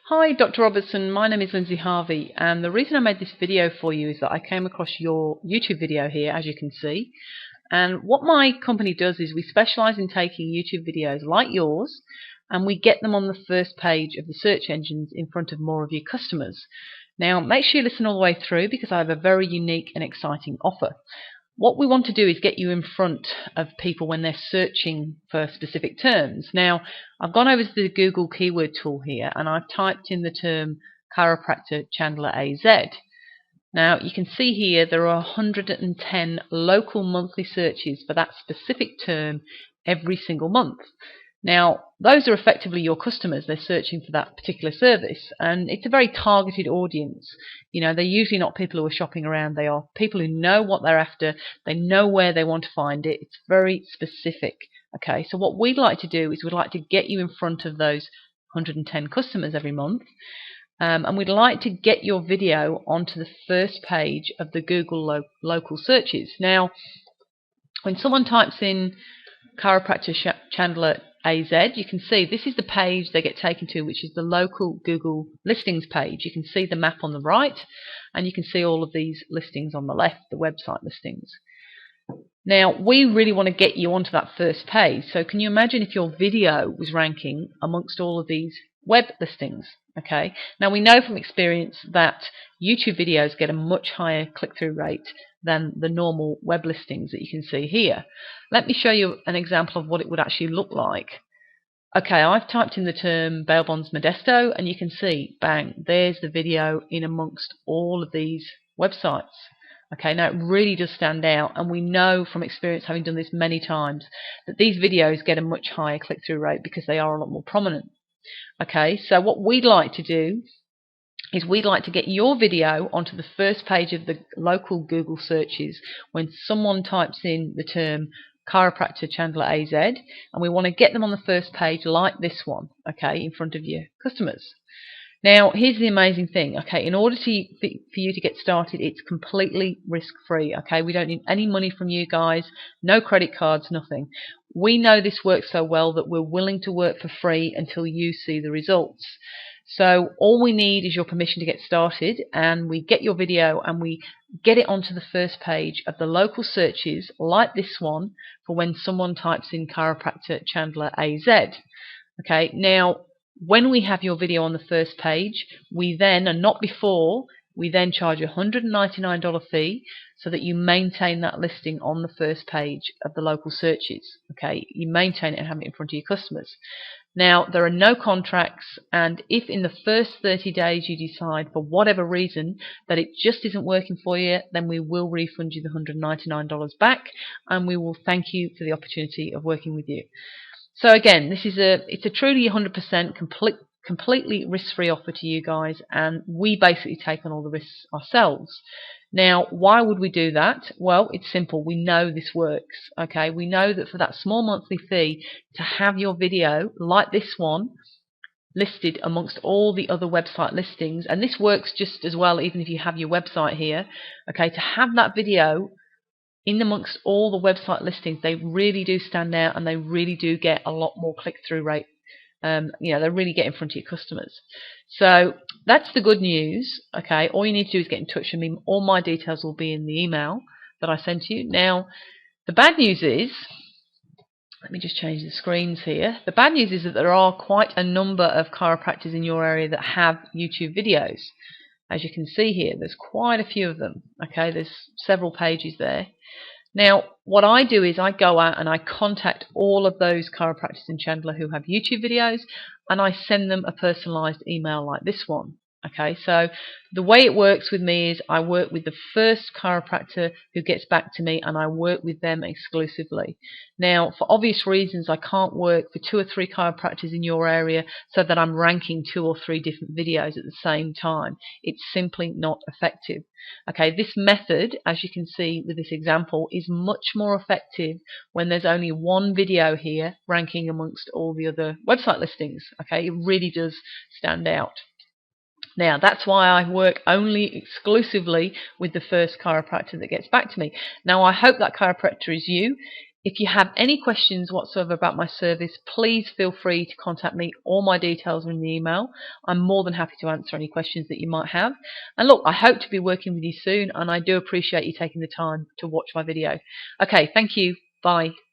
Hi Dr. Robertson, my name is Lindsay Harvey, and the reason I made this video for you is that I came across your YouTube video here, as you can see. And what my company does is we specialise in taking YouTube videos like yours and we get them on the first page of the search engines in front of more of your customers. Now make sure you listen all the way through because I have a very unique and exciting offer. What we want to do is get you in front of people when they're searching for specific terms. Now, I've gone over to the Google keyword tool here and I've typed in the term chiropractor Chandler AZ. Now, you can see here there are 110 local monthly searches for that specific term every single month. Now, those are effectively your customers. They're searching for that particular service, and it's a very targeted audience. You know, they're usually not people who are shopping around. They are people who know what they're after. They know where they want to find it. It's very specific. Okay, so what we'd like to do is we'd like to get you in front of those 110 customers every month, and we'd like to get your video onto the first page of the Google local searches. Now, when someone types in chiropractor Chandler AZ, you can see this is the page they get taken to, which is the local Google listings page. You can see the map on the right, and you can see all of these listings on the left, the website listings. Now, we really want to get you onto that first page. So can you imagine if your video was ranking amongst all of these web listings? Okay. Now, we know from experience that YouTube videos get a much higher click-through rate than the normal web listings that you can see here. Let me show you an example of what it would actually look like. Okay, I've typed in the term bail bonds Modesto, and you can see, bang, there's the video in amongst all of these websites. Okay, now it really does stand out, and we know from experience, having done this many times, that these videos get a much higher click-through rate because they are a lot more prominent. Okay, so what we'd like to do is we'd like to get your video onto the first page of the local Google searches when someone types in the term chiropractor Chandler AZ, and we want to get them on the first page like this one, okay, in front of your customers. Now, here's the amazing thing, okay, in order for you to get started, it's completely risk-free, okay? We don't need any money from you guys, no credit cards, nothing. We know this works so well that we're willing to work for free until you see the results. So all we need is your permission to get started, and we get your video and we get it onto the first page of the local searches like this one for when someone types in chiropractor Chandler AZ. Okay, now when we have your video on the first page, we then, and not before, we then charge a $199 fee so that you maintain that listing on the first page of the local searches. Okay, you maintain it and have it in front of your customers. Now, there are no contracts, and if in the first 30 days you decide for whatever reason that it just isn't working for you, then we will refund you the $199 back, and we will thank you for the opportunity of working with you. So again, it's a truly 100% completely risk-free offer to you guys, and we basically take on all the risks ourselves. Now, why would we do that? Well, it's simple. We know this works. Okay, we know that for that small monthly fee to have your video like this one listed amongst all the other website listings, and this works just as well even if you have your website here. Okay, to have that video in amongst all the website listings, they really do stand out and they really do get a lot more click-through rate. You know, they really get in front of your customers. So that's the good news. Okay, all you need to do is get in touch with me. All my details will be in the email that I sent you. Now, the bad news is, let me just change the screens here. The bad news is that there are quite a number of chiropractors in your area that have YouTube videos. As you can see here, there's quite a few of them. Okay, there's several pages there. Now, what I do is I go out and I contact all of those chiropractors in Chandler who have YouTube videos, and I send them a personalized email like this one. Okay, so the way it works with me is I work with the first chiropractor who gets back to me, and I work with them exclusively. Now, for obvious reasons, I can't work for 2 or 3 chiropractors in your area so that I'm ranking 2 or 3 different videos at the same time. It's simply not effective. Okay, this method, as you can see with this example, is much more effective when there's only one video here ranking amongst all the other website listings. Okay, it really does stand out. Now, that's why I work only exclusively with the first chiropractor that gets back to me. Now, I hope that chiropractor is you. If you have any questions whatsoever about my service, please feel free to contact me. All my details are in the email. I'm more than happy to answer any questions that you might have. And look, I hope to be working with you soon, and I do appreciate you taking the time to watch my video. Okay, thank you. Bye.